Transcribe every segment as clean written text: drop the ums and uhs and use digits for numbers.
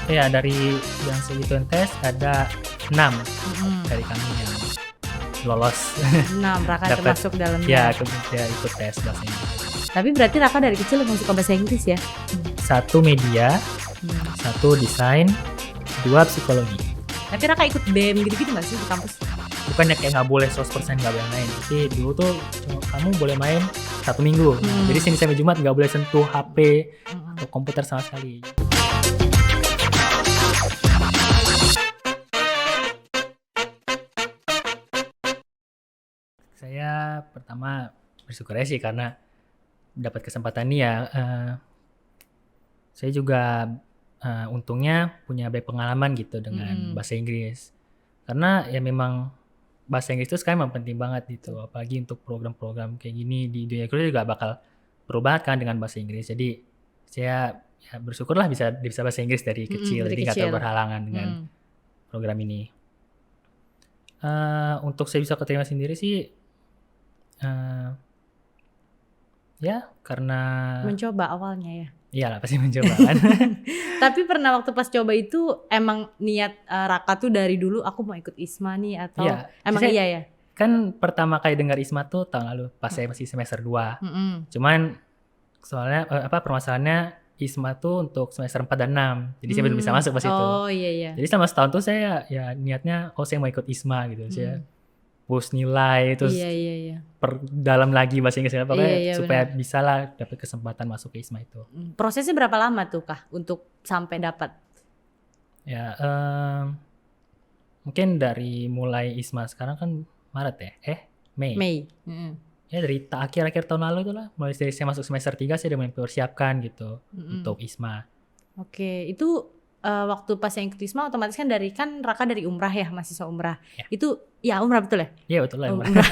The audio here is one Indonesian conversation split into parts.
Ya dari yang se-E2 tes ada 6 Mm-mm. dari kami yang lolos 6 Raka dapat termasuk ya dalamnya. kemudian ikut tes bahasa Inggris. Tapi berarti Raka dari kecil emang suka bahasa Inggris ya? Satu media, Hmm. satu desain, dua psikologi. Tapi Raka ikut BEM gitu-gitu nggak sih di kampus? Bukannya kayak nggak boleh 100% nggak boleh main, tapi dulu tuh cuma kamu boleh main 1 minggu. Jadi Senin sampai Jumat nggak boleh sentuh HP atau komputer sama sekali. Saya pertama bersyukur aja sih karena dapat kesempatan ini ya. Saya juga untungnya punya banyak pengalaman gitu dengan bahasa Inggris. Karena ya memang bahasa Inggris itu sekarang memang penting banget gitu. Apalagi untuk program-program kayak gini di dunia kerja juga bakal perlu banget kan dengan bahasa Inggris. Jadi saya ya bersyukurlah bisa bahasa Inggris dari kecil. Dari Jadi nggak kecil. terlalu berhalangan dengan program ini. Untuk saya bisa keterima sendiri sih ya karena Mencoba awalnya ya. iyalah pasti mencoba kan. Tapi pernah waktu pas coba itu emang niat Raka tuh dari dulu aku mau ikut ISMA nih atau Iya. emang Saya iya ya? kan pertama kali dengar ISMA tuh tahun lalu pas saya masih semester 2. Cuman soalnya permasalahannya ISMA tuh untuk semester 4 dan 6. Jadi saya belum bisa masuk pas itu. Oh iya. Jadi selama setahun tuh saya ya niatnya saya mau ikut ISMA gitu. Saya push nilai terus Iya. dalam lagi bahasa Inggris pokoknya Iya, supaya benar. bisa lah dapat kesempatan masuk ke ISMA itu. Prosesnya berapa lama tuh Kak untuk sampai dapat? Ya mungkin dari mulai ISMA sekarang kan Maret ya? Mei. Mei. Ya dari akhir-akhir tahun lalu tuh lah, mulai dari saya masuk semester 3 saya udah mulai mempersiapkan gitu untuk ISMA. Oke, itu waktu pas yang ikut ISMA otomatis kan Raka dari umrah ya, mahasiswa umrah. Ya. Itu ya umrah betul ya? Iya betul lah. Umrah.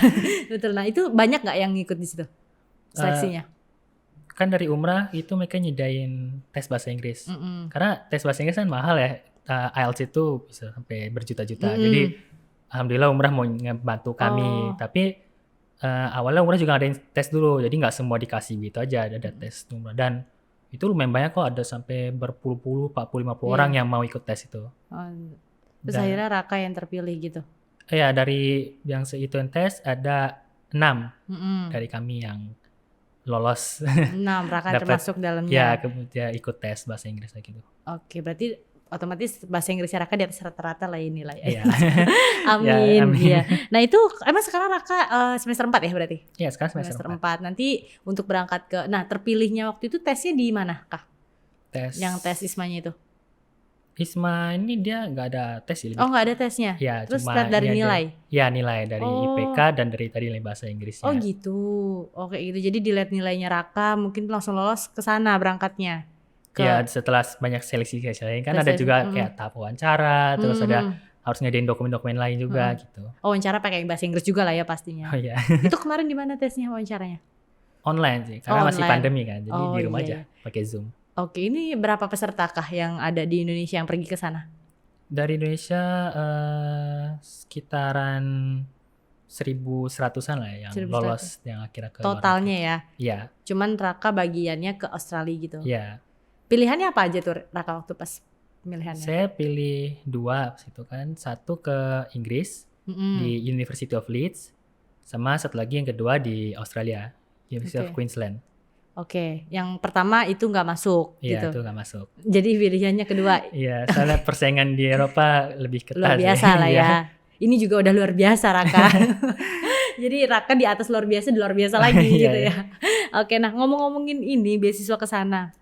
Betul. Nah, itu banyak nggak yang ngikut di situ seleksinya? Kan dari umrah itu mereka nyediain tes bahasa Inggris. Karena tes bahasa Inggris kan mahal ya. IELTS itu bisa sampai berjuta-juta. Jadi alhamdulillah umrah mau ngebantu kami. Tapi awalnya umrah juga ngadain tes dulu. Jadi nggak semua dikasih gitu aja. Ada tes umrah. Dan itu lumayan banyak kok. Ada sampai berpuluh-puluh, 40-50 orang yang mau ikut tes itu. Terus akhirnya Raka yang terpilih gitu? Ya dari yang se-E2 tes ada 6 dari kami yang lolos. 6 Raka termasuk dalamnya. Ya kemudian ikut tes bahasa Inggris gitu. Oke, berarti otomatis bahasa Inggris Raka di atas rata-rata lah ini lah ya. Iya. Amin. Ya, amin. Iya. Nah itu emang sekarang Raka semester 4 ya berarti? Iya sekarang semester 4. Nanti untuk berangkat nah terpilihnya waktu itu tesnya di mana Kak? Tes. Yang tes ISMA-nya itu? ISMA ini dia nggak ada tes sih. Oh nggak ada tesnya? Ya, terus cuma dari nilai? Ya nilai dari IPK dan dari tadi nilai bahasa Inggrisnya. Oh gitu. Oke gitu. Jadi dilihat nilainya Raka mungkin langsung lolos ke sana berangkatnya. Ya setelah banyak seleksi kan ada juga kayak tahap wawancara, terus ada harus ngadain dokumen-dokumen lain juga gitu. Oh, wawancara pakai bahasa Inggris juga lah ya pastinya. Oh iya. Itu kemarin di mana tesnya wawancaranya? Online sih, karena masih online. pandemi kan, jadi di rumah aja pakai Zoom. Oke, ini berapa peserta kah yang ada di Indonesia yang pergi ke sana? Dari Indonesia sekitaran 1.100-an lah yang 1.100. lolos yang akhirnya ke totalnya ya? Iya. Cuman Raka bagiannya ke Australia gitu? Iya. Pilihannya apa aja tuh Raka waktu pas pemilihannya? Saya pilih 2 situ kan, satu ke Inggris di University of Leeds, sama satu lagi yang kedua di Australia, University of Queensland. Oke, yang pertama itu nggak masuk Iya, gitu. itu nggak masuk. Jadi pilihannya kedua. Iya, soalnya persaingan di Eropa lebih ketat. Luar biasa lah ya. Ini juga udah luar biasa Raka. Jadi Raka di atas luar biasa, di luar biasa lagi gitu ya. Oke, nah ngomong-ngomongin ini beasiswa ke sana.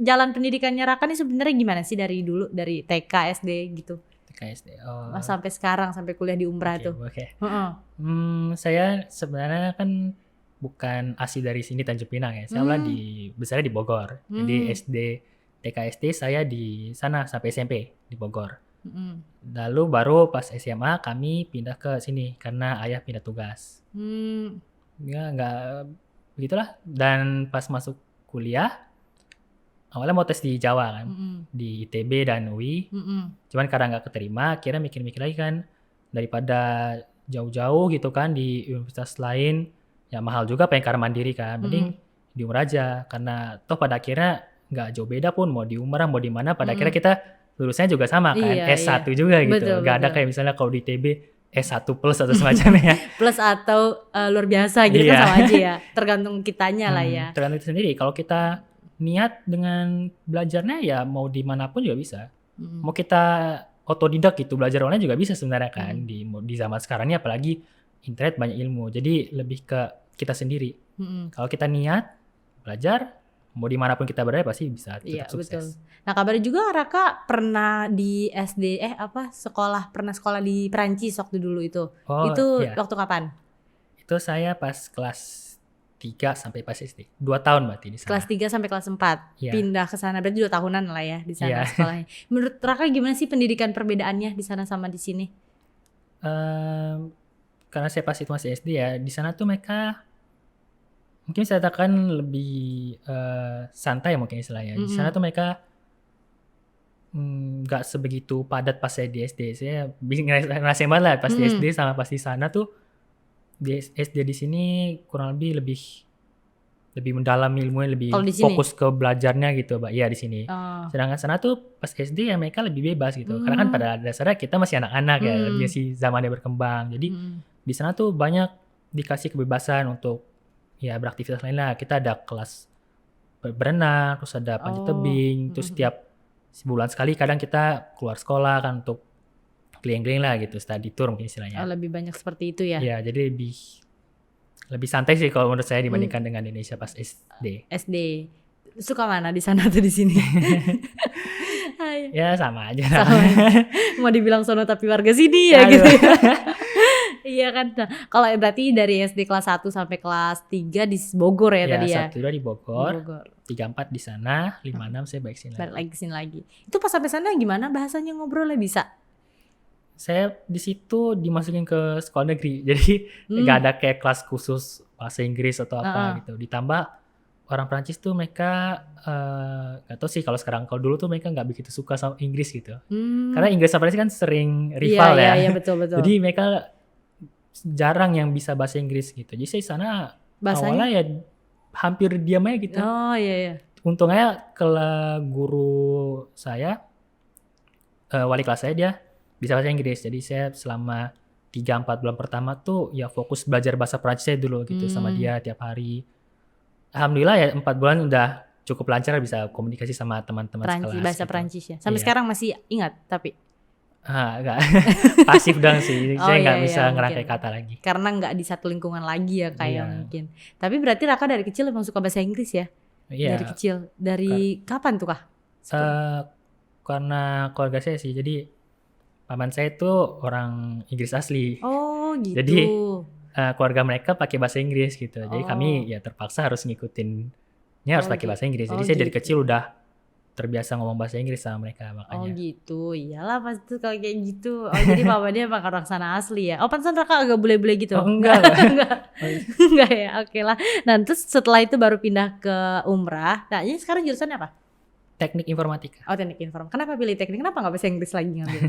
Jalan pendidikannya Raka nih sebenarnya gimana sih dari dulu, dari TK, SD gitu? TK, SD. Oh. Sampai sekarang, sampai kuliah di umrah tuh. Oke. Saya sebenarnya kan bukan asli dari sini Tanjung Pinang ya. Saya besarnya di Bogor. Jadi TK SD saya di sana sampai SMP di Bogor. Lalu baru pas SMA kami pindah ke sini karena ayah pindah tugas. Ya nggak begitulah. Dan pas masuk kuliah awalnya mau tes di Jawa kan, di ITB dan UI. Cuman karena nggak keterima, akhirnya mikir-mikir lagi kan, daripada jauh-jauh gitu kan di universitas lain, ya mahal juga pengen karena mandiri kan, mending di umrah aja, karena toh pada akhirnya nggak jauh beda pun, mau di Umrah mau di mana, pada akhirnya kita lulusnya juga sama kan, Iya, S1 juga gitu. Betul, Nggak ada betul. kayak misalnya kalau di TB S1 plus atau semacamnya. Plus atau luar biasa gitu kan Iya. sama aja ya. Tergantung kitanya lah ya. Tergantung itu sendiri. Kalau kita niat dengan belajarnya ya mau dimanapun juga bisa. Mau kita otodidak gitu, belajar online juga bisa sebenarnya kan. Di zaman sekarang ini apalagi internet banyak ilmu. Jadi lebih ke kita sendiri. Kalau kita niat belajar, mau dimanapun kita berada pasti bisa tetap Iya, sukses. betul. Nah, kabarnya juga Raka pernah di SD pernah sekolah di Perancis waktu dulu itu. Oh, Itu iya. waktu kapan? Itu saya pas kelas 3 sampai pas SD. 2 tahun berarti di sana. Kelas 3 sampai kelas 4. Iya. Pindah ke sana berarti 2 tahunan lah ya di sana Iya. sekolahnya. Menurut Raka gimana sih pendidikan perbedaannya di sana sama di sini? Karena saya pas itu masih SD ya, di sana tuh mereka mungkin saya katakan lebih santai mungkin istilahnya. Di sana tuh mereka nggak sebegitu padat pas saya di SD. Saya ngerasain banget lah pas di SD sama pas di sana tuh, di SD di sini kurang lebih mendalam ilmunya, lebih Kalau di sini? fokus ke belajarnya gitu, Mbak. Iya di sini. Oh. Sedangkan sana tuh pas SD ya mereka lebih bebas gitu. Karena kan pada dasarnya kita masih anak-anak ya, lebih sih zamannya berkembang. Jadi di sana tuh banyak dikasih kebebasan untuk ya beraktivitas lain lah. Kita ada kelas berenang, terus ada panjat tebing, terus setiap sebulan sekali kadang kita keluar sekolah kan untuk keliling-keliling lah gitu, study tour mungkin istilahnya. Lebih banyak seperti itu ya. Ya, jadi lebih santai sih kalau menurut saya dibandingkan dengan Indonesia pas SD. SD. Suka mana di sana atau di sini? Ya sama aja. Sama. Mau dibilang sono tapi warga sini ya Aduh. gitu. Iya kan. Nah, kalau berarti dari SD kelas 1 sampai kelas 3 di Bogor ya, tadi ya. 1-2 di Bogor, Bogor. 3-4 di sana, 5-6 saya balik sini Balik lagi. lagi ke sini lagi. Itu pas sampai sana gimana bahasanya ngobrolnya bisa? Saya di situ dimasukin ke sekolah negeri, jadi nggak ada kayak kelas khusus bahasa Inggris atau apa gitu. Ditambah orang Prancis tuh mereka nggak tahu sih kalau sekarang, kalau dulu tuh mereka nggak begitu suka sama Inggris gitu. Karena Inggris sama Prancis kan sering rival ya. Iya, betul. Jadi mereka jarang yang bisa bahasa Inggris gitu. Jadi saya di sana Bahasanya? awalnya ya hampir diam aja gitu. Oh iya. Untungnya kalau guru saya, wali kelas saya, dia bisa bahasa Inggris. Jadi saya selama 3-4 bulan pertama tuh ya fokus belajar bahasa Prancisnya dulu gitu sama dia tiap hari. Alhamdulillah ya 4 bulan udah cukup lancar bisa komunikasi sama teman-teman sekelas. Bahasa gitu. Prancis ya. Sampai Iya. sekarang masih ingat tapi Enggak. Pasif doang sih. Oh, Saya nggak iya, bisa iya, ngerangkai mungkin. kata lagi. karena nggak di satu lingkungan lagi ya kayak Iya. mungkin. Tapi berarti Raka dari kecil emang suka bahasa Inggris ya? Iya. Dari kecil. Dari kapan tuh Kak? Karena keluarga saya sih. Jadi paman saya tuh orang Inggris asli. Oh gitu. Jadi keluarga mereka pakai bahasa Inggris gitu. Jadi kami ya terpaksa harus ngikutinnya harus pakai bahasa Inggris. Jadi saya dari kecil udah terbiasa ngomong bahasa Inggris sama mereka makanya. Oh gitu, iyalah pasti kalau kayak gitu. Oh jadi pamannya emang orang sana asli ya. Oh pantesan Raka agak bule-bule gitu. Oh, enggak. Enggak ya, oke lah. Nah terus setelah itu baru pindah ke Umrah. Nah ini sekarang jurusannya apa? Teknik informatika. Oh teknik informatika. Kenapa pilih teknik? Kenapa nggak bahasa Inggris lagi ngambil?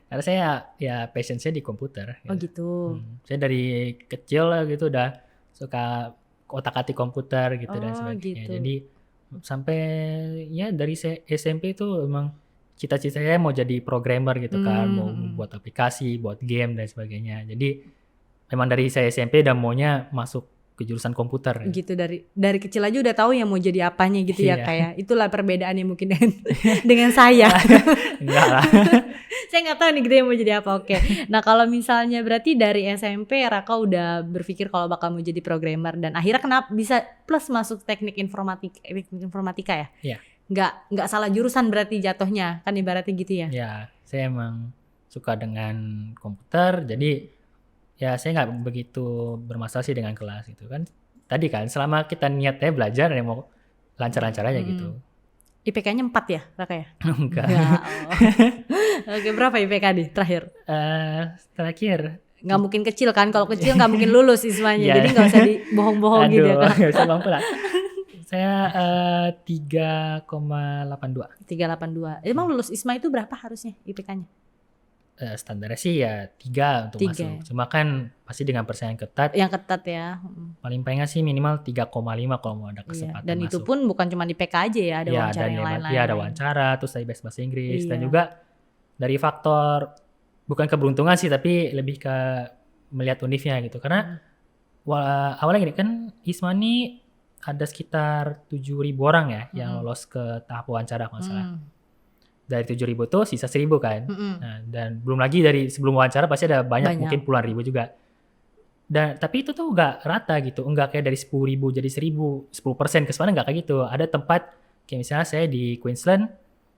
Karena saya ya passion saya di komputer. Oh gitu. Saya dari kecil lah gitu udah suka otak-atik komputer gitu dan sebagainya. Gitu. Jadi sampai ya dari SMP itu emang cita-cita saya mau jadi programmer gitu kan, mau buat aplikasi, buat game dan sebagainya. Jadi memang dari saya SMP udah maunya masuk ke jurusan komputer. Gitu dari kecil aja udah tahu ya mau jadi apanya gitu ya Iya. kayak. Itulah perbedaannya mungkin dengan saya. Enggak lah. Saya nggak tahu nih gede mau jadi apa. Oke. Nah kalau misalnya berarti dari SMP Raka udah berpikir kalau bakal mau jadi programmer dan akhirnya kenapa bisa plus masuk teknik informatika ya? Iya. Nggak salah jurusan berarti jatuhnya kan ibaratnya gitu ya? Ya, saya emang suka dengan komputer, jadi ya saya nggak begitu bermasalah sih dengan kelas gitu kan. Tadi kan selama kita niatnya belajar ya mau lancar-lancar aja gitu. IPK-nya 4 ya Raka ya? Enggak. Oke, berapa IPK nih terakhir? Terakhir. Nggak mungkin kecil kan? Kalau kecil nggak mungkin lulus ismanya. Iya. Jadi nggak usah dibohong-bohong gitu ya Kak. Nggak bisa mampu lah. Saya 3,82. 382. Emang lulus ISMA itu berapa harusnya IPK-nya? Standarnya sih ya 3 untuk 3 masuk. ya? Cuma kan pasti dengan persaingan ketat, Yang ketat ya? paling pengen sih minimal 3,5 kalau mau ada Iya, kesempatan dan itu masuk. pun bukan cuma di PK aja ya, ada Ya wawancara dan yang ya ada lain-lain. wawancara, terus dari bahasa Inggris, dan Iya. juga dari faktor bukan keberuntungan sih, tapi lebih ke melihat univnya gitu. Karena awalnya gini kan, ISMA ini ada sekitar 7.000 orang ya yang lolos ke tahap wawancara kalau nggak salah. Dari 7.000 tuh sisa 1.000 kan. Nah, dan belum lagi dari sebelum wawancara pasti ada banyak. Mungkin puluhan ribu juga. Dan tapi itu tuh nggak rata gitu, nggak kayak dari 10.000 jadi 1.000, 10% kesempatan nggak kayak gitu. Ada tempat kayak misalnya saya di Queensland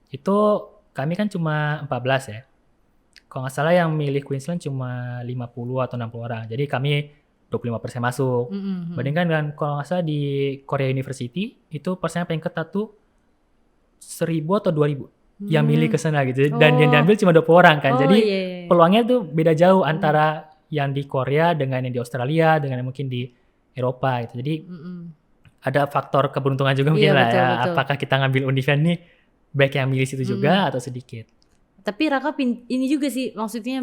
itu kami kan cuma 14 ya. Kalau nggak salah yang milih Queensland cuma 50 atau 60 orang. Jadi kami 25% masuk. Bandingkan dengan kalau nggak salah di Korea University itu persennya paling ketat tuh 1.000 atau 2.000 yang milih ke sana gitu. Dan yang diambil cuma 20 orang kan. Jadi peluangnya tuh beda jauh antara yang di Korea dengan yang di Australia dengan yang mungkin di Eropa gitu. Jadi ada faktor keberuntungan juga mungkin lah ya. Betul. Apakah kita ngambil Univen nih baik yang milih situ juga atau sedikit. Tapi Raka ini juga sih maksudnya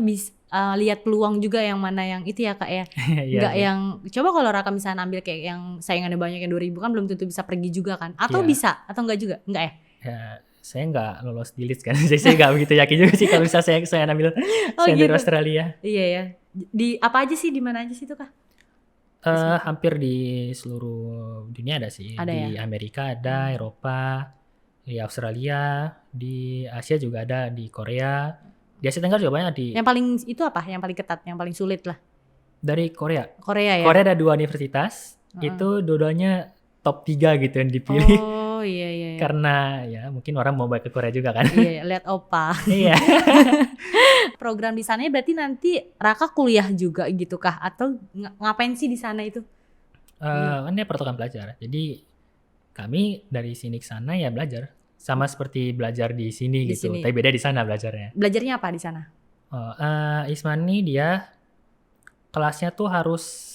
lihat peluang juga yang mana yang itu ya Kak ya. Enggak yang coba kalau Raka misalnya ambil kayak yang saingannya banyak yang 2.000 kan belum tentu bisa pergi juga kan. Atau bisa atau enggak juga? Enggak ya? Ya saya nggak lolos di Leeds kan. Jadi saya nggak begitu yakin juga sih kalau bisa saya ambil saya dari Australia. Iya ya. Di apa aja sih, di mana aja sih itu Kak? Hampir di seluruh dunia ada sih. Ada di Amerika ada, Eropa, di Australia, di Asia juga ada, di Korea, di Asia Tenggara juga banyak di. Yang paling itu apa? Yang paling ketat, yang paling sulit lah. Dari Korea. Korea ya. Korea ada 2 universitas, itu dua-duanya top 3 gitu yang dipilih. Oh iya. Karena ya mungkin orang mau balik ke Korea juga kan. Iya, lihat opa. Iya. Program di sana berarti nanti Raka kuliah juga gitu kah? Atau ngapain sih di sana itu? Kan dia pertukaran pelajar. Jadi kami dari sini ke sana ya belajar. Sama seperti belajar di sini gitu. Tapi beda di sana belajarnya. Belajarnya apa di sana? ISMA ini dia kelasnya tuh harus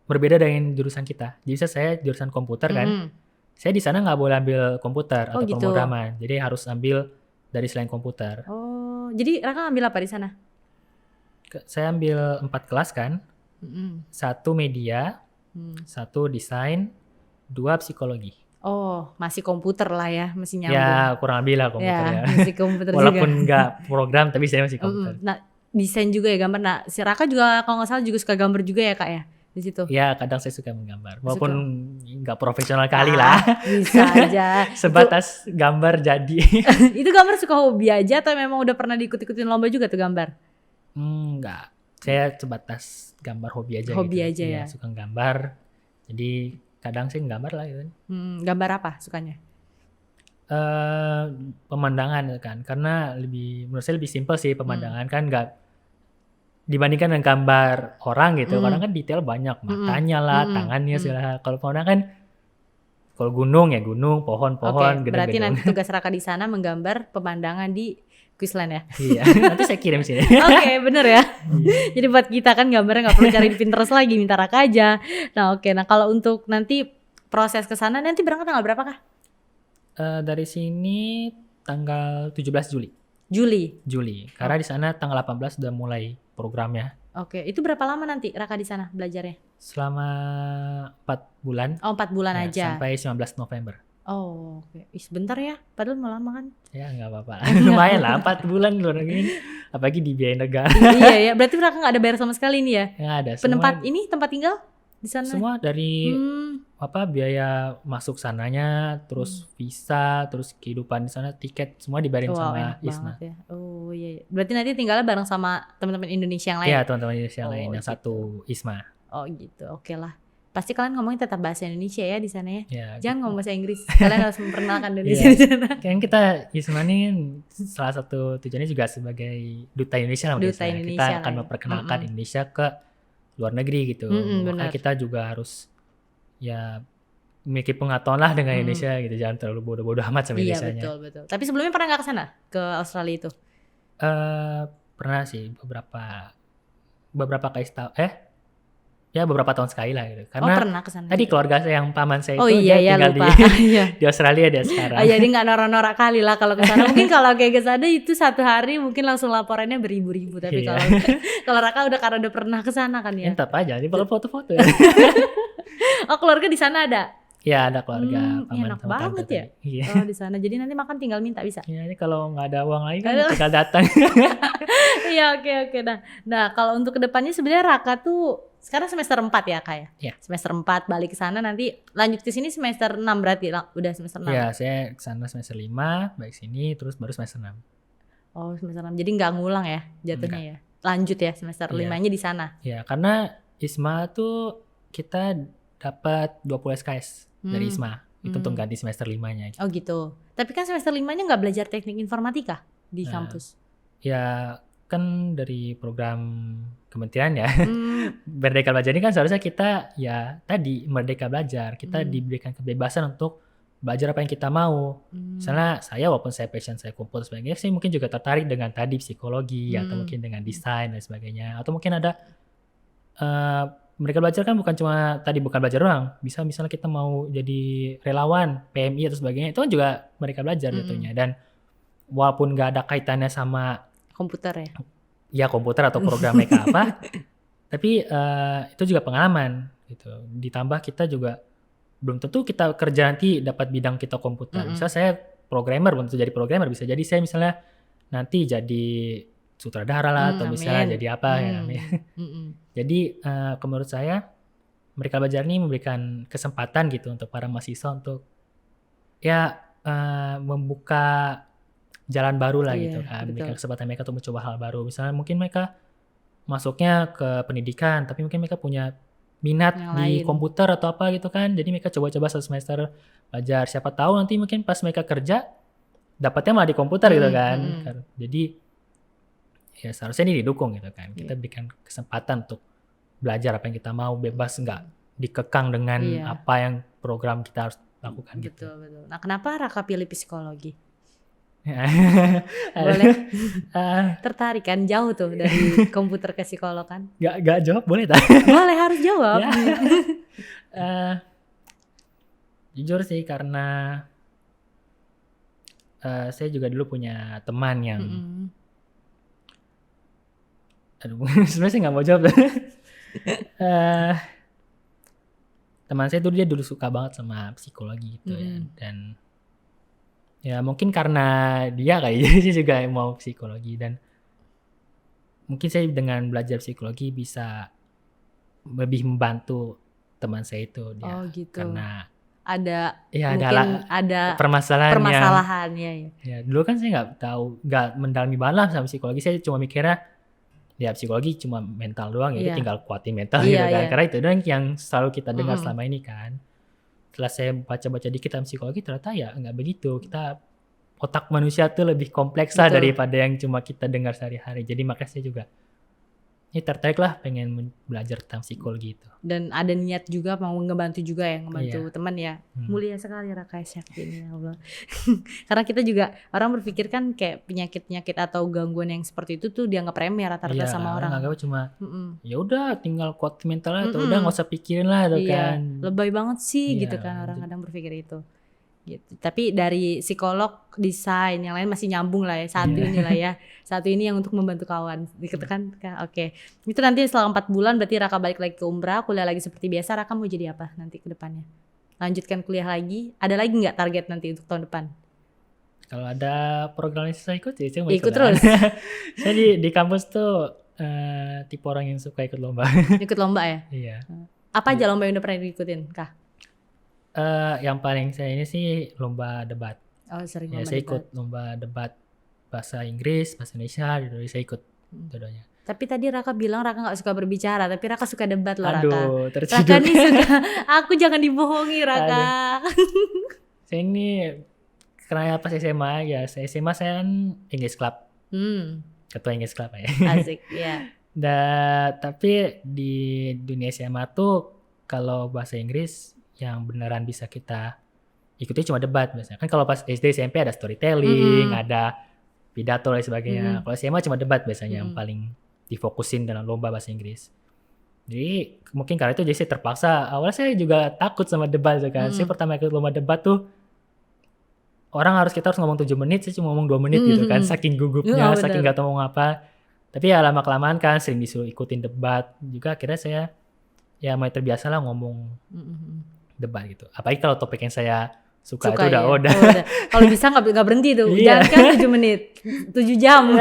berbeda dengan jurusan kita. Jadi saya jurusan komputer kan. Saya di sana nggak boleh ambil komputer atau pemrograman. Jadi harus ambil dari selain komputer. Oh, jadi Raka ambil apa di sana? Saya ambil 4 kelas kan. 1 media, 1 desain, 2 psikologi. Oh, masih komputer lah ya, masih nyambung. Ya, kurang lebih lah komputer ya. Masih komputer Walaupun juga. nggak program, tapi saya masih komputer. Nah, desain juga ya, gambar. Nah, si Raka juga kalau nggak salah juga suka gambar juga ya Kak ya? Di situ. Ya, kadang saya suka menggambar. Walaupun nggak profesional kali lah. Bisa aja. Sebatas gambar jadi. Itu gambar suka hobi aja atau memang udah pernah diikut-ikutin lomba juga tuh gambar? Enggak. Saya sebatas gambar hobi aja hobi gitu. Aja ya. Suka gambar. Jadi kadang sih gambar lah gitu. Gambar apa sukanya? Pemandangan kan. Karena menurut saya lebih simpel sih pemandangan kan nggak dibandingkan dengan gambar orang gitu. Kadang kan detail banyak, matanya lah, tangannya segala. Kalau pemandangan kan kalau gunung ya gunung, pohon-pohon, gedung-gedung. Berarti nanti tugas Raka di sana menggambar pemandangan di Queensland ya? Iya, nanti saya kirim sini. Oke, bener ya. Jadi buat kita kan gambarnya nggak perlu cari di Pinterest lagi, minta Raka aja. Nah oke, nah kalau untuk nanti proses ke sana nanti berangkat tanggal berapa Kak? Dari sini tanggal 17 Juli. Juli. Karena di sana tanggal 18 sudah mulai programnya. Oke, itu berapa lama nanti Raka di sana belajarnya? Selama 4 bulan. Oh, 4 bulan aja. Sampai 19 November. Oh, oke. Sebentar ya, padahal mau lama kan? Ya nggak apa-apa. Lumayan lah 4 bulan luar negeri. Apalagi di biaya negara. Iya ya, berarti Raka nggak ada bayar sama sekali nih ya? Nggak ada. Tempat tinggal di sana? Semua dari biaya masuk sananya, terus visa, terus kehidupan di sana, tiket semua dibayarin sama ISMA. Ya. Oh iya. Berarti nanti tinggalnya bareng sama teman-teman Indonesia yang lain? Iya, teman-teman Indonesia yang lain yang satu ISMA. Oh gitu, oke lah. Pasti kalian ngomongin tetap bahasa Indonesia ya di sana ya? Ya jangan ngomong bahasa Inggris. Kalian harus memperkenalkan Indonesia di sana. Kan kita ISMA ini salah satu tujuannya juga sebagai duta Indonesia lah. Duta Indonesia kita akan memperkenalkan Indonesia ke luar negeri gitu. Maka kita juga harus ya memiliki pengetahuan lah dengan Indonesia gitu. Jangan terlalu bodoh-bodoh amat sama Indonesianya. Iya betul. Tapi sebelumnya pernah nggak ke sana? Ke Australia itu? Pernah sih beberapa kali ya beberapa tahun sekali lah gitu. Oh Karena pernah kesana tadi juga. keluarga saya yang paman saya Oh itu iya dia ya tinggal lupa. Iya. di Australia dia sekarang. Oh, jadi nggak norak-norak kali lah kalau ke sana. Mungkin kalau kayak ke sana itu satu hari mungkin langsung laporannya beribu-ribu. Tapi Iya. kalau Raka udah karena udah pernah ke sana kan ya. Tetap aja, ini bakal foto-foto ya. Oh keluarga di sana ada. Ya ada keluarga paman Enak sama tante banget ya. tadi. Iya. Oh di sana. Jadi nanti makan tinggal minta bisa. Ya ini kalau nggak ada uang lagi kan Aduh. tinggal datang. Iya oke. Nah kalau untuk kedepannya sebenarnya Raka tuh sekarang semester 4 ya Kak ya? Iya. Semester 4 balik ke sana nanti lanjut ke sini semester 6 berarti udah semester 6. Ya saya kesana semester 5, balik sini terus baru semester 6. Oh semester 6. Jadi nggak ngulang ya jatuhnya ya? Lanjut ya semester Iya. 5-nya di sana. Ya karena ISMA tuh kita dapat 20 SKS dari ISMA. Itu untuk ganti semester 5-nya. Oh gitu. Tapi kan semester 5-nya nggak belajar teknik informatika di kampus. Ya kan dari program kementerian ya. Merdeka Belajar ini kan seharusnya kita ya tadi merdeka belajar. Kita diberikan kebebasan untuk belajar apa yang kita mau. Misalnya saya walaupun saya passion saya komputer sebagainya, saya mungkin juga tertarik dengan tadi psikologi atau mungkin dengan desain dan sebagainya. Atau mungkin ada mereka belajar kan bukan belajar doang. Bisa misalnya kita mau jadi relawan, PMI atau sebagainya, itu kan juga mereka belajar jatuhnya. Dan walaupun nggak ada kaitannya sama komputer ya? Ya komputer atau program mereka apa, tapi itu juga pengalaman gitu. Ditambah kita juga belum tentu kita kerja nanti dapat bidang kita komputer. Misalnya saya programmer, belum tentu jadi programmer, bisa jadi saya misalnya nanti jadi sutradara lah atau misalnya jadi apa ya namanya. Jadi menurut saya mereka belajar ini memberikan kesempatan gitu untuk para mahasiswa untuk ya membuka jalan baru lah gitu kan, memberikan kesempatan mereka untuk mencoba hal baru. Misalnya mungkin mereka masuknya ke pendidikan tapi mungkin mereka punya minat yang di lain. komputer atau apa gitu kan, jadi mereka coba-coba 1 semester belajar, siapa tahu nanti mungkin pas mereka kerja dapatnya malah di komputer gitu kan. Jadi ya seharusnya ini didukung gitu kan, kita berikan kesempatan untuk belajar apa yang kita mau, bebas, nggak dikekang dengan apa yang program kita harus lakukan gitu. Betul. Nah kenapa Raka pilih psikologi? Boleh. Tertarik kan jauh tuh dari komputer ke psikolog kan? Gak jawab boleh tak? Boleh, harus jawab. Jujur sih karena saya juga dulu punya teman yang sebenarnya saya nggak mau jawab. Teman saya tuh dia dulu suka banget sama psikologi gitu ya, dan ya mungkin karena dia kayaknya sih juga mau psikologi, dan mungkin saya dengan belajar psikologi bisa lebih membantu teman saya itu dia. Oh gitu. Karena ada ya mungkin ada permasalahan ya. Ya dulu kan saya nggak mendalami banget sama psikologi, saya cuma mikirnya ya psikologi cuma mental doang, ya tinggal kuatin mental gitu kan. Karena itu doang yang selalu kita dengar selama ini kan. Setelah saya baca-baca dikit tentang psikologi, ternyata ya nggak begitu. Kita otak manusia tuh lebih kompleks lah daripada yang cuma kita dengar sehari-hari. Jadi makanya saya juga tertarik lah pengen belajar tentang psikologi itu. Dan ada niat juga mau ngebantu juga ya, ngebantu teman ya. Mulia sekali Raka yakin ya Allah. Karena kita juga orang berpikir kan kayak penyakit-penyakit atau gangguan yang seperti itu tuh dianggap remeh rata-rata sama orang. Anggap cuma ya udah tinggal kuat mental atau udah nggak usah pikirin lah tuh kan. Lebay banget sih gitu kan orang kadang berpikir itu. Gitu. Tapi dari psikolog, desain, yang lain masih nyambung lah ya. Ini lah ya. Satu ini yang untuk membantu kawan. Dikatakan oke. Itu nanti setelah 4 bulan berarti Raka balik lagi ke umrah, kuliah lagi seperti biasa. Raka mau jadi apa nanti ke depannya? Lanjutkan kuliah lagi? Ada lagi nggak target nanti untuk tahun depan? Kalau ada program yang saya ikut ya saya mau ikut terus. Saya di kampus tuh tipe orang yang suka ikut lomba. Ikut lomba ya? Iya. Apa aja lomba yang udah pernah diikutin Kak? Yang paling saya ini sih lomba debat. Oh sering ya, lomba saya debat. ikut lomba debat bahasa Inggris, bahasa Indonesia, saya ikut dua-duanya. Tapi tadi Raka bilang Raka gak suka berbicara, tapi Raka suka debat loh Raka. Aduh, terciduk. Raka nih suka, aku jangan dibohongi Raka. Saya ini karena pas SMA ya, saya SMA saya kan English Club. Ketua English Club ya. Asik, ya. Tapi di dunia SMA tuh kalau bahasa Inggris yang beneran bisa kita ikuti cuma debat biasanya. Kan kalau pas SD SMP ada storytelling, ada pidato dan sebagainya. Kalau SMA cuma debat biasanya yang paling difokusin dalam lomba bahasa Inggris. Jadi mungkin karena itu jadi saya terpaksa. Awalnya saya juga takut sama debat gitu kan. Saya pertama ikut lomba debat tuh kita harus ngomong 7 menit, saya cuma ngomong 2 menit gitu kan. Saking gugupnya, saking benar. gak tahu ngomong apa. Tapi ya lama-kelamaan kan sering disuruh ikutin debat. Juga akhirnya saya ya mulai terbiasa lah ngomong debat gitu. Apalagi kalau topik yang saya suka itu ya. udah. Kalau bisa nggak berhenti tuh. Iya. Jangan kan 7 menit, 7 jam.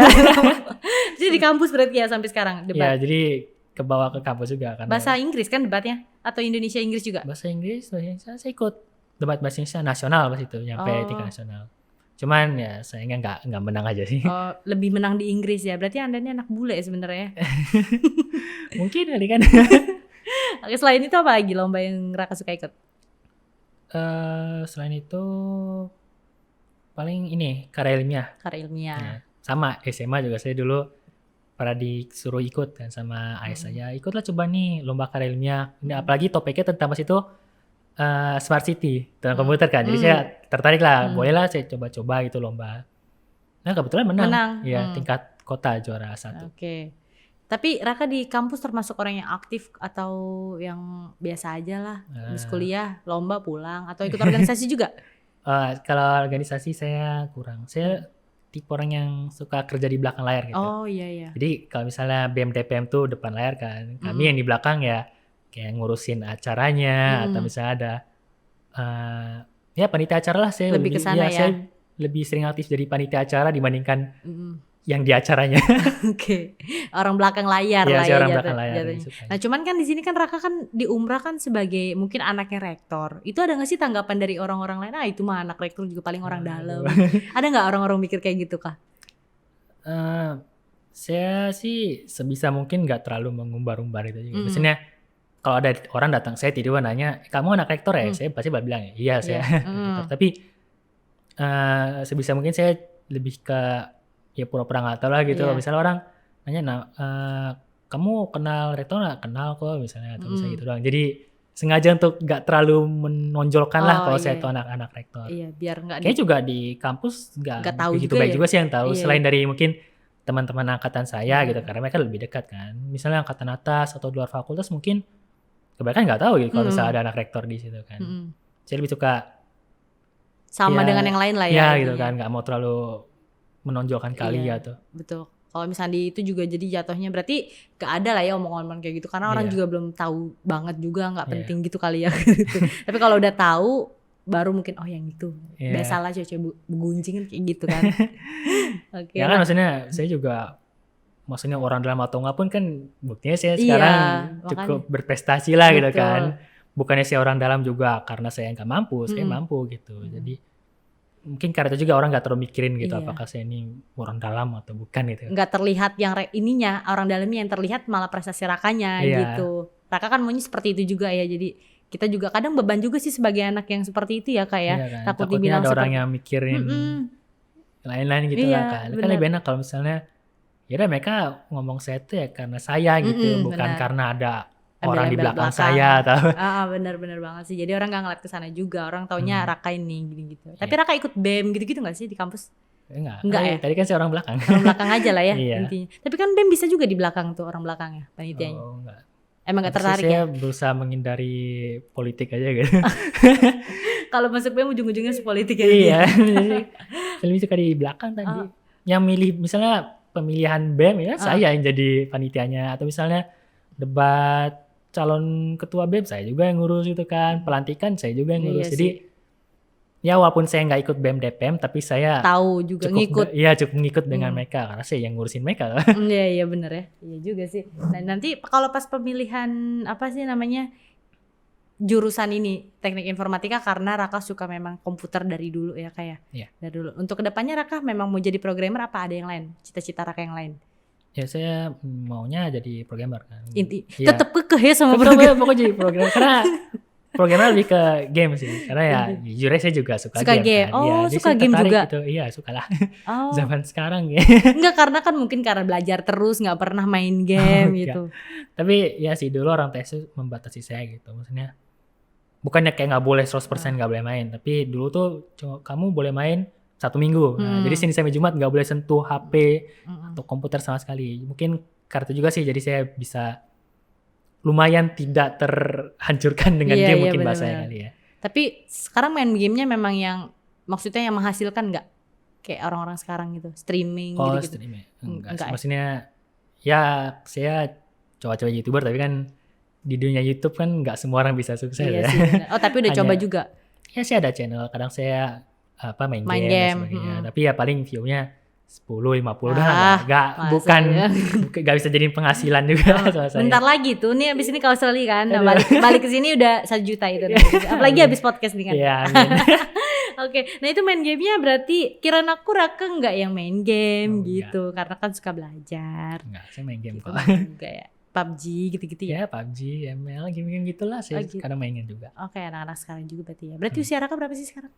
Jadi di kampus berarti ya sampai sekarang debat. Ya jadi kebawa ke kampus juga kan. Bahasa Inggris kan debatnya atau Indonesia Inggris juga? Bahasa Inggris saya ikut debat bahasa Indonesia nasional pas itu nyampe tingkat nasional. Cuman ya sayangnya nggak menang aja sih. Oh, lebih menang di Inggris ya. Berarti Anda ini anak bule sebenarnya. Mungkin kali kan. Oke, selain itu apa lagi lomba yang Raka suka ikut? Selain itu paling ini karya ilmiah. Karya ilmiah. Ya, sama SMA juga saya dulu pernah disuruh ikut kan sama ayah saya. Ikutlah coba nih lomba karya ilmiah. Ini apalagi topiknya tentang pas itu smart city tentang komputer kan. Jadi saya tertarik lah. Bolehlah saya coba-coba gitu lomba. Nah kebetulan menang. Ya tingkat kota juara 1. Oke. Tapi Raka di kampus termasuk orang yang aktif atau yang biasa aja lah? Habis kuliah, lomba pulang atau ikut organisasi juga? Kalau organisasi saya kurang. Saya tipe orang yang suka kerja di belakang layar gitu. Oh iya. Jadi kalau misalnya BM-DPM tuh depan layar kan. Kami yang di belakang ya kayak ngurusin acaranya atau misalnya ada ya panitia acara lah. Saya lebih kesana ya. Saya lebih sering aktif jadi panitia acara dibandingkan yang di acaranya. Oke. Orang belakang layar ya, lah ya orang belakang layar. Nah cuman kan di sini kan Raka kan di Umrah kan sebagai mungkin anaknya rektor. Itu ada gak sih tanggapan dari orang-orang lain? Itu mah anak rektor juga paling orang dalam. Ada gak orang-orang mikir kayak gitu kah? Saya sih sebisa mungkin gak terlalu mengumbar-umbar itu juga. Maksudnya kalau ada orang datang saya tiba-tiba nanya, kamu anak rektor ya? Saya pasti bilang iya saya rektor. Tapi sebisa mungkin saya lebih ke ya pura-pura nggak tahu lah gitu. Misalnya orang nanya, kamu kenal rektor nggak? Kenal kok misalnya atau misalnya gitu doang. Jadi sengaja untuk nggak terlalu menonjolkan lah kalau saya itu anak-anak rektor. Iya, biar nggak. Kayaknya juga di kampus nggak tahu begitu juga baik ya? juga sih yang tahu. Selain dari mungkin teman-teman angkatan saya gitu, karena mereka lebih dekat kan. Misalnya angkatan atas atau luar fakultas mungkin kebanyakan nggak tahu gitu kalau misalnya ada anak rektor di situ kan. Saya lebih suka sama dengan yang lain lah ya. Ya gitu kan, nggak mau terlalu menonjolkan kalian tuh. Betul. Kalau misalnya di itu juga jadi jatuhnya berarti gak ada lah ya omongan-omongan kayak gitu karena orang juga belum tahu banget juga, nggak penting gitu kali ya. Gitu. Tapi kalau udah tahu baru mungkin yang itu. Biasalah cewek-cewek begunjing kan kayak gitu kan. Oke. Ya kan maksudnya orang dalam atau enggak pun kan buktinya saya sekarang cukup berprestasi lah gitu kan. Bukannya saya orang dalam juga karena saya nggak mampu, saya mampu gitu. Jadi mungkin karena itu juga orang nggak terlalu mikirin gitu apakah saya ini orang dalam atau bukan gitu. Nggak terlihat yang ininya orang dalamnya, yang terlihat malah prestasi Rakanya gitu. Raka kan maunya seperti itu juga ya. Jadi kita juga kadang beban juga sih sebagai anak yang seperti itu ya kayak kan? Takutnya dibilang ada orang yang mikirin lain-lain gitu lah kan. Kan lebih enak kalau misalnya ya udah mereka ngomong saya tuh ya karena saya gitu, bukan karena ada orang di belakang saya atau benar banget sih. Jadi orang nggak ngeliat ke sana juga, orang taunya Raka ini gitu. Tapi Raka ikut BEM gitu-gitu nggak sih di kampus? Enggak ya. Tadi kan saya orang belakang. Orang belakang aja lah ya intinya. Tapi kan BEM bisa juga di belakang tuh orang belakangnya panitianya. Oh enggak. Emang nggak tertarik saya berusaha menghindari politik aja gitu. Kalau masuk BEM ujung-ujungnya sepolitik ya. Iya. Saya lebih suka di belakang tadi. Yang milih misalnya pemilihan BEM ya saya yang jadi panitianya, atau misalnya debat calon ketua BEM saya juga yang ngurus gitu kan, pelantikan saya juga yang ngurus. Jadi ya walaupun saya nggak ikut BEM DPM tapi saya tahu juga ngikut. Iya cukup ngikut dengan mereka karena saya yang ngurusin mereka. Iya bener ya. Iya juga sih. Nah nanti kalau pas pemilihan apa sih namanya jurusan ini teknik informatika, karena Raka suka memang komputer dari dulu ya kayak. Dari dulu. Untuk kedepannya Raka memang mau jadi programmer apa ada yang lain? Cita-cita Raka yang lain? Ya saya maunya jadi programmer kan. Tetap kekeh ya sama programmer. Pokoknya jadi programmer karena programmer lebih ke game sih. Karena ya jujur saya juga suka game. Kan. Suka game juga. Gitu. Iya suka lah. Zaman sekarang ya. Enggak, karena kan mungkin karena belajar terus nggak pernah main game gitu. Tapi ya sih dulu orang TS membatasi saya gitu. Maksudnya bukannya kayak nggak boleh 100% nggak boleh main. Tapi dulu tuh kamu boleh main 1 minggu. Nah, jadi Senin sampai Jumat nggak boleh sentuh HP atau komputer sama sekali. Mungkin karena itu juga sih jadi saya bisa lumayan tidak terhancurkan dengan Iya, game iya, mungkin bahasanya benar-benar. kali ya. Tapi sekarang main gamenya memang yang maksudnya yang menghasilkan nggak? Kayak orang-orang sekarang gitu, streaming Oh gitu-gitu. streaming enggak Enggak sih, ya? maksudnya ya saya coba-coba YouTuber tapi kan di dunia YouTube kan nggak semua orang bisa sukses Iya ya. sih. Benar. Oh tapi udah coba Hanya- juga Ya sih ada channel, kadang saya main main game dan game. sebagainya. Tapi ya paling view-nya 10 50 udah Ah, nggak masa bukan ya? nggak bisa jadi penghasilan juga sama saya. Bentar lagi tuh nih abis ini ke Australia kan. Nah, Aduh. balik ke sini udah 1 juta itu. Apalagi habis podcast nih kan. Iya, amin. Oke, nah itu main gamenya berarti kirain aku Raka nggak yang main game Oh, gitu, karena kan suka belajar. Enggak, saya main game Gitu kok. juga ya. PUBG gitu-gitu ya. Ya PUBG, ML, game-game gitulah saya Oh, gitu. kadang mainin juga. Oke, anak-anak sekarang juga berarti ya. Berarti usia Raka berapa sih sekarang?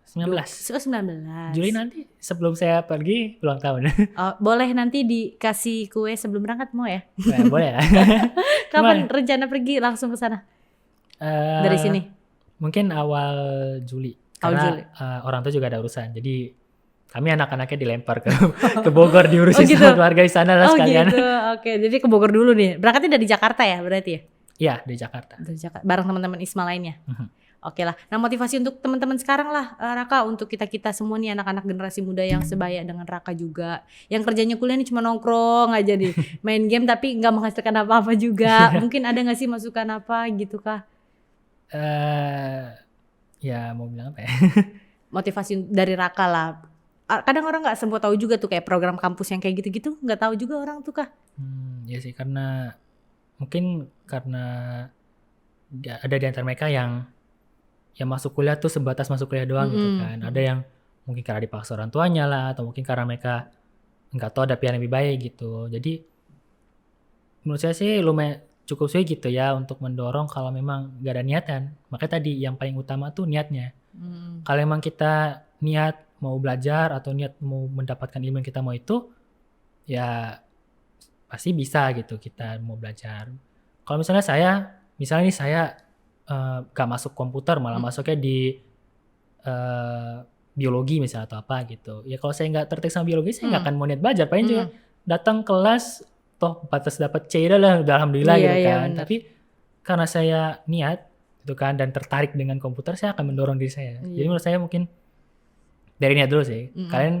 19. 19. Juli nanti sebelum saya pergi ulang tahun. Oh, boleh nanti dikasih kue sebelum berangkat mau ya? Boleh ya. Kapan rencana pergi langsung ke sana? Eh, Dari sini. Mungkin awal Juli. Awal Karena Juli. orang tua juga ada urusan. Jadi kami anak-anaknya dilempar ke Bogor diurusin Oh, gitu. sama keluarga di sana lah Oh sekalian. gitu. Oke, jadi ke Bogor dulu nih. Berangkatnya dari Jakarta ya berarti ya? Iya, di Jakarta. Dari Jakarta bareng teman-teman Isma lainnya. Mhm. Oke lah. Nah, motivasi untuk teman-teman sekarang lah, Raka, untuk kita-kita semua nih anak-anak generasi muda yang sebaya dengan Raka juga. Yang kerjanya kuliah nih cuma nongkrong aja nih, main game tapi nggak menghasilkan apa-apa juga. Mungkin ada nggak sih masukan apa gitu kah? Ya mau bilang apa ya? Motivasi dari Raka lah. Kadang orang nggak sempat tahu juga tuh kayak program kampus yang kayak gitu-gitu, nggak tahu juga orang tuh kah? Ya sih karena mungkin karena ada di antara mereka yang masuk kuliah tuh sebatas masuk kuliah doang gitu kan. Ada yang mungkin karena dipaksa orang tuanya lah, atau mungkin karena mereka nggak tahu ada pilihan lebih baik gitu. Jadi menurut saya sih lumayan cukup sulit gitu ya untuk mendorong kalau memang gak ada niatan. Makanya tadi yang paling utama tuh niatnya. Kalau emang kita niat mau belajar atau niat mau mendapatkan ilmu yang kita mau itu, ya pasti bisa gitu kita mau belajar. Kalau misalnya nih saya gak masuk komputer, malah masuknya di biologi misalnya atau apa gitu. Ya kalau saya nggak tertarik sama biologi, saya nggak akan mau niat belajar. Paling juga datang kelas, toh batas dapat C udah alhamdulillah Iya, gitu iya, kan. benar. Tapi karena saya niat gitu kan dan tertarik dengan komputer, saya akan mendorong diri saya. Iya. Jadi menurut saya mungkin dari niat dulu sih. Kalian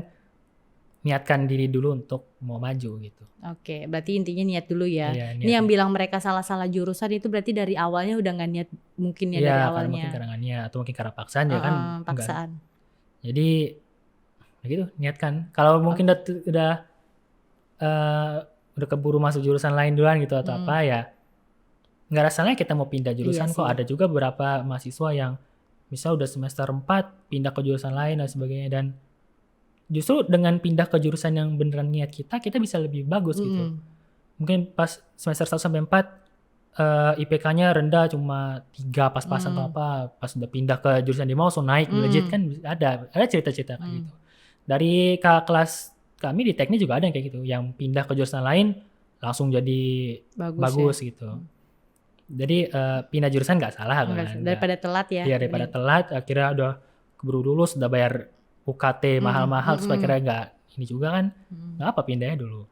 niatkan diri dulu untuk mau maju gitu. Oke, berarti intinya niat dulu ya. Iya, Ini yang bilang mereka salah-salah jurusan itu berarti dari awalnya udah nggak niat mungkin ya dari Iya, karena awalnya. mungkin karena nggak niat atau mungkin karena paksaan ya kan. enggak. Paksaan. Jadi ya gitu, niatkan. Kalau mungkin udah keburu masuk jurusan lain duluan gitu atau apa ya, nggak ada salahnya kita mau pindah jurusan Iya kok. sih. Ada juga beberapa mahasiswa yang misal udah semester 4 pindah ke jurusan lain dan sebagainya, dan justru dengan pindah ke jurusan yang beneran niat kita bisa lebih bagus gitu. Mungkin pas semester 1 sampai 4 IPK-nya rendah cuma 3 pas-pasan atau apa, pas udah pindah ke jurusan dia mau langsung naik melejit kan, ada cerita-cerita kayak gitu. Dari kakak kelas kami di teknik juga ada yang kayak gitu, yang pindah ke jurusan lain langsung jadi bagus gitu. Jadi pindah jurusan nggak salah kan. Daripada telat ya. Iya, daripada telat akhirnya udah keburu lulus, udah bayar UKT mahal-mahal terus akhirnya nggak ini juga kan. Nggak apa pindahnya dulu.